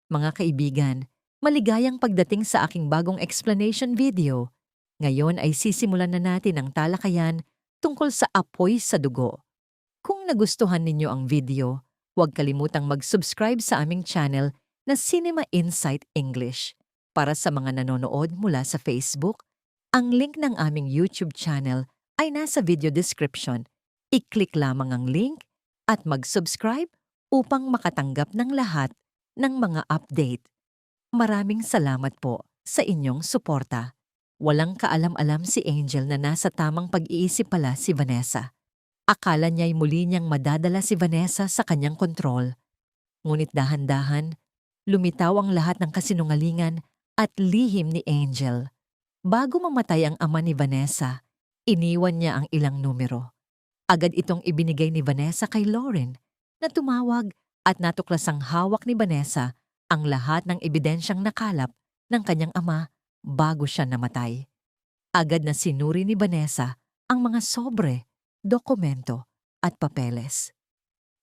Mga kaibigan, maligayang pagdating sa aking bagong explanation video. Ngayon ay sisimulan na natin ang talakayan tungkol sa apoy sa dugo. Kung nagustuhan ninyo ang video, huwag kalimutang mag-subscribe sa aming channel na Cinema Insight English. Para sa mga nanonood mula sa Facebook, ang link ng aming YouTube channel ay nasa video description. I-click lamang ang link at mag-subscribe upang makatanggap ng lahat ng mga update. Maraming salamat po sa inyong suporta. Walang kaalam-alam si Angel na nasa tamang pag-iisip pala si Vanessa. Akala niya'y muli niyang madadala si Vanessa sa kanyang kontrol. Ngunit dahan-dahan, lumitaw ang lahat ng kasinungalingan at lihim ni Angel. Bago mamatay ang ama ni Vanessa, iniwan niya ang ilang numero. Agad itong ibinigay ni Vanessa kay Lauren na tumawag at natuklasang hawak ni Vanessa ang lahat ng ebidensyang nakalap ng kanyang ama bago siya namatay. Agad na sinuri ni Vanessa ang mga sobre, dokumento at papeles.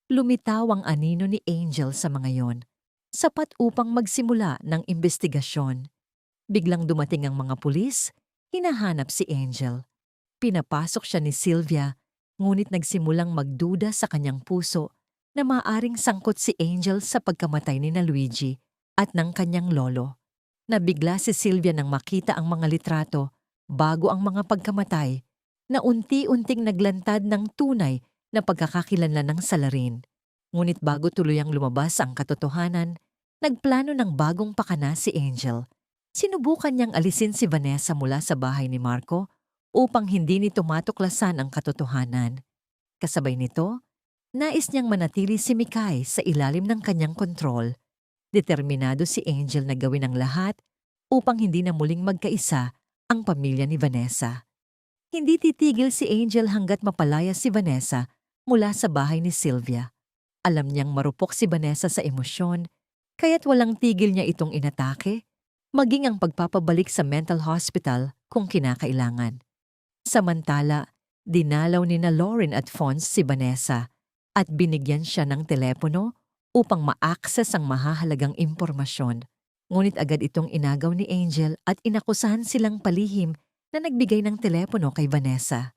Lumitaw ang anino ni Angel sa mga yon, sapat upang magsimula ng investigasyon. Biglang dumating ang mga pulis, hinahanap si Angel. Pinapasok siya ni Sylvia, ngunit nagsimulang magduda sa kanyang puso na maaaring sangkot si Angel sa pagkamatay ni Luigi at ng kanyang lolo. Nabigla si Sylvia nang makita ang mga litrato bago ang mga pagkamatay na unti-unting naglantad ng tunay na pagkakakilanlan ng salarin. Ngunit bago tuluyang lumabas ang katotohanan, nagplano ng bagong pakana si Angel. Sinubukan niyang alisin si Vanessa mula sa bahay ni Marco upang hindi nito matuklasan ang katotohanan. Kasabay nito, nais niyang manatili si Mikay sa ilalim ng kanyang kontrol. Determinado si Angel na gawin ang lahat upang hindi na muling magkaisa ang pamilya ni Vanessa. Hindi titigil si Angel hanggat mapalaya si Vanessa mula sa bahay ni Sylvia. Alam niyang marupok si Vanessa sa emosyon, kaya't walang tigil niya itong inatake, maging ang pagpapabalik sa mental hospital kung kinakailangan. Samantala, dinalaw ni Lauren at Fonz si Vanessa at binigyan siya ng telepono upang ma-access ang mahahalagang impormasyon. Ngunit agad itong inagaw ni Angel at inakusahan silang palihim na nagbigay ng telepono kay Vanessa.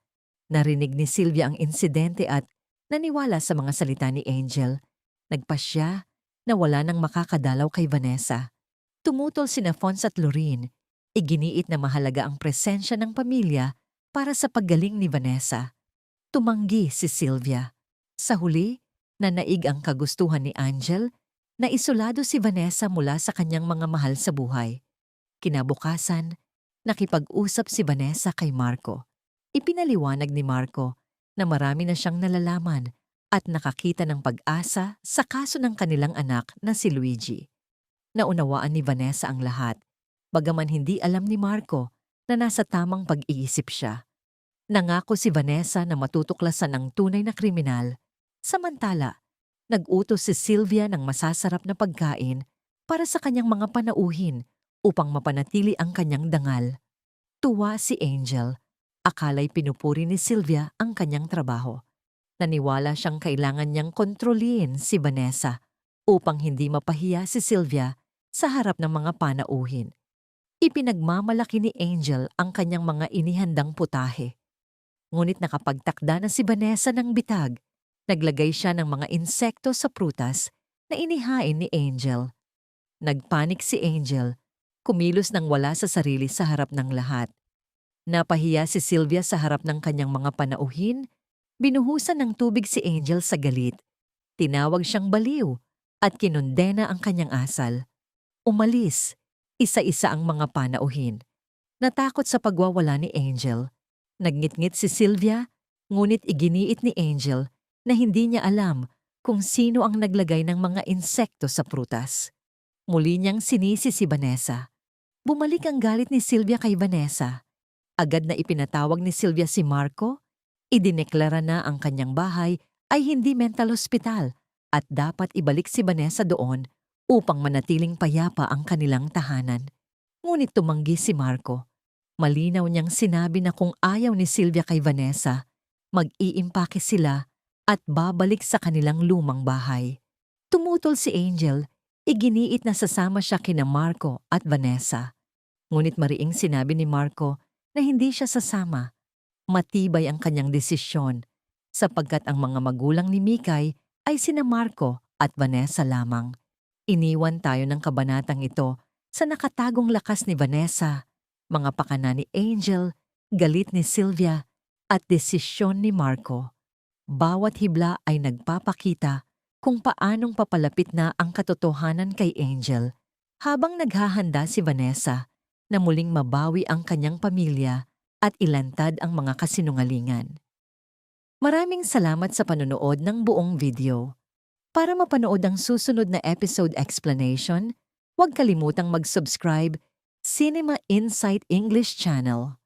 Narinig ni Sylvia ang insidente at naniwala sa mga salita ni Angel. Nagpasya na wala nang makakadalaw kay Vanessa. Tumutol sina Fonz at Lorene. Iginiit na mahalaga ang presensya ng pamilya para sa paggaling ni Vanessa. Tumanggi si Sylvia. Sa huli, nanaig ang kagustuhan ni Angel na isolado si Vanessa mula sa kanyang mga mahal sa buhay. Kinabukasan, nakipag-usap si Vanessa kay Marco. Ipinaliwanag ni Marco na marami na siyang nalalaman at nakakita ng pag-asa sa kaso ng kanilang anak na si Luigi. Naunawaan ni Vanessa ang lahat, bagaman hindi alam ni Marco na nasa tamang pag-iisip siya. Nangako si Vanessa na matutuklasan ang tunay na kriminal. Samantala, nag-utos si Sylvia ng masasarap na pagkain para sa kanyang mga panauhin upang mapanatili ang kanyang dangal. Tuwa si Angel. Akala'y pinupuri ni Sylvia ang kanyang trabaho. Naniwala siyang kailangan niyang kontrolin si Vanessa upang hindi mapahiya si Sylvia sa harap ng mga panauhin. Ipinagmamalaki ni Angel ang kanyang mga inihandang putahe. Ngunit nakapagtakda na si Vanessa ng bitag, naglagay siya ng mga insekto sa prutas na inihain ni Angel. Nagpanik si Angel, kumilos nang wala sa sarili sa harap ng lahat. Napahiya si Sylvia sa harap ng kanyang mga panauhin, binuhusan ng tubig si Angel sa galit. Tinawag siyang baliw at kinondena ang kanyang asal. Umalis, isa-isa ang mga panauhin. Natakot sa pagwawala ni Angel. Nagngit-ngit si Sylvia, ngunit iginiit ni Angel na hindi niya alam kung sino ang naglagay ng mga insekto sa prutas. Muli niyang sinisi si Vanessa. Bumalik ang galit ni Sylvia kay Vanessa. Agad na ipinatawag ni Sylvia si Marco, idineklara na ang kanyang bahay ay hindi mental hospital at dapat ibalik si Vanessa doon upang manatiling payapa ang kanilang tahanan. Ngunit tumanggi si Marco. Malinaw niyang sinabi na kung ayaw ni Sylvia kay Vanessa, mag-iimpake sila at babalik sa kanilang lumang bahay. Tumutol si Angel, Iginiit na sasama siya kina Marco at Vanessa. Ngunit mariing sinabi ni Marco na hindi siya sasama. Matibay ang kanyang desisyon sapagkat ang mga magulang ni Mikay ay sina Marco at Vanessa lamang. Iniwan tayo ng kabanatang ito sa nakatagong lakas ni Vanessa, mga pakana ni Angel, galit ni Sylvia, at desisyon ni Marco. Bawat hibla ay nagpapakita kung paanong papalapit na ang katotohanan kay Angel habang naghahanda si Vanessa na muling mabawi ang kanyang pamilya at ilantad ang mga kasinungalingan. Maraming salamat sa panonood ng buong video. Para mapanood ang susunod na episode explanation, huwag kalimutang mag-subscribe Cinema Insight English Channel.